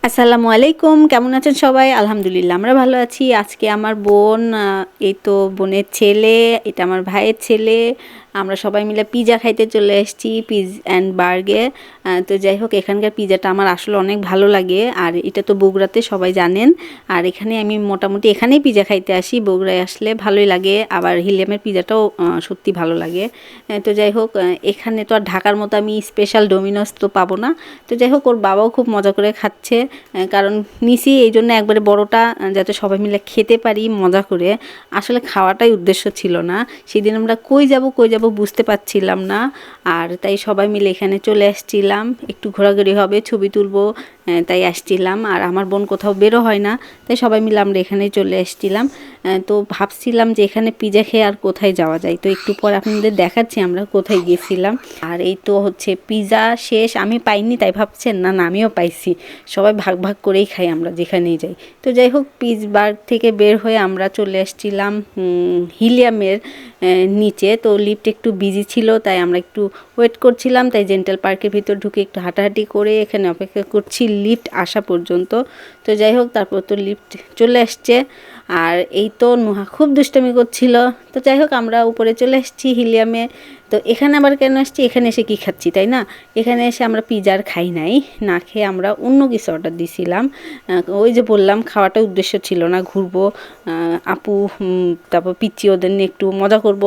আসসালামু আলাইকুম, কেমন আছেন সবাই? আলহামদুলিল্লাহ আমরা ভালো আছি। আজকে আমার বোন, এই তো বোনের ছেলে, এটা আমার ভাইয়ের ছেলে, আমরা সবাই মিলে পিজা খাইতে চলে এসেছি পিজ অ্যান্ড বার্গে। তো যাই হোক, এখানকার পিজাটা আমার আসলে অনেক ভালো লাগে। আর এটা তো বগুড়াতে সবাই জানেন। আর এখানে আমি মোটামুটি এখানেই পিজা খাইতে আসি, বগুড়ায় আসলে ভালোই লাগে। আবার হিলিয়ামের পিজাটাও সত্যি ভালো লাগে। তো যাই হোক, এখানে তো আর ঢাকার মতো আমি স্পেশাল ডোমিনোস তো পাবো না। তো যাই হোক, ওর বাবাও খুব মজা করে খাচ্ছে, কারণ নিছি এই জন্য একবারে বড়টা, যাতে সবাই মিলে খেতে পারি মজা করে। আসলে খাওয়াটাই উদ্দেশ্য ছিল না। সেদিন আমরা কই যাব বুঝতে পারছিলাম না। আর তাই সবাই মিলে এখানে চলে আসছিলাম, একটু ঘোরাঘুরি হবে, ছবি তুলবো, তাই আসছিলাম। আর আমার বোন কোথাও বেরো হয় না, তাই সবাই মিলে আমরা এখানেই চলে আসছিলাম। তো ভাবছিলাম যে এখানে পিজা খেয়ে আর কোথায় যাওয়া যায়। তো একটু পর আপনাদের দেখাচ্ছি আমরা কোথায় গিয়েছিলাম। আর এই তো হচ্ছে পিজা শেষ, আমি পাইনি তাই ভাবছেন না, না আমিও পাইছি। সবাই ভাগ ভাগ করেই খাই আমরা যেখানেই যাই। তো যাই হোক, পিজবার্গ থেকে বের হয়ে আমরা চলে আসছিলাম হিলিয়ামের নিচে। তো লিফট একটু বিজি ছিল, তাই আমরা একটু ওয়েট করছিলাম। তাই জেন্টাল পার্কের ভিতর ঢুকে একটু হাঁটাহাঁটি করে এখানে অপেক্ষা করছি লিফট আসা পর্যন্ত। তো যাই হোক, তারপর তো লিফট চলে আসছে। আর এই তো নুহা খুব দুষ্টামি করছিল। তো যাই হোক, আমরা উপরে চলে এসেছি হিলিয়ামে। তো এখানে আবার কেন আসছি, এখানে এসে কি খাচ্ছি তাই না? এখানে এসে আমরা পিজার খাই নাই, না খেয়ে আমরা অন্য কিছু অর্ডার দিছিলাম। ওই যে বললাম, খাওয়াটা উদ্দেশ্য ছিল না, ঘুরবো, আপু তারপর পিচ্ছি ওদের নিয়ে একটু মজা করব,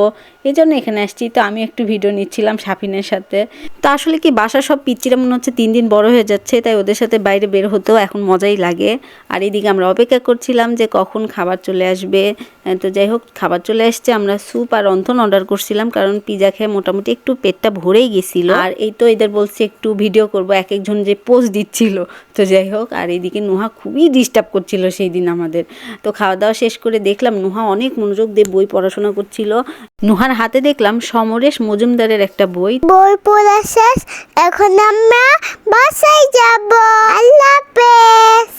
এই জন্য এখানে আসছি। তো আমি একটু ভিডিও নিচ্ছিলাম সাফিনের সাথে। তো আসলে কি, বাসার সব পিচ্চিরা মনে হচ্ছে 3 দিন বড় হয়ে যাচ্ছে, তাই ওদের সাথে বাইরে বের হতেও এখন মজাই লাগে। আর এদিকে আমরা অপেক্ষা করছিলাম যে কখন খাবার চলে আসবে। তো যাই হোক, খাবার চলে আসছে। আমরা স্যুপ আর রন্ধন অর্ডার করছিলাম, কারণ পিজা খেয়ে মোটামুটি একটু পেটটা ভরেই গেছিল। আর এই তো এদের বলছি একটু ভিডিও করব, এক একজন যে পোজ দিচ্ছিল। তো যাই হোক, আর এইদিকে নুহা খুবই ডিস্টার্ব করছিল সেই দিন আমাদের। তো খাওয়া দাওয়া শেষ করে দেখলাম নুহা অনেক মনোযোগ দিয়ে বই পড়াশোনা করছিল। নুহার হাতে দেখলাম সমরেশ মজুমদারের একটা বই পড়া শেষ, এখন আমরা বাসায় যাব। আল্লাহ হাফেজ।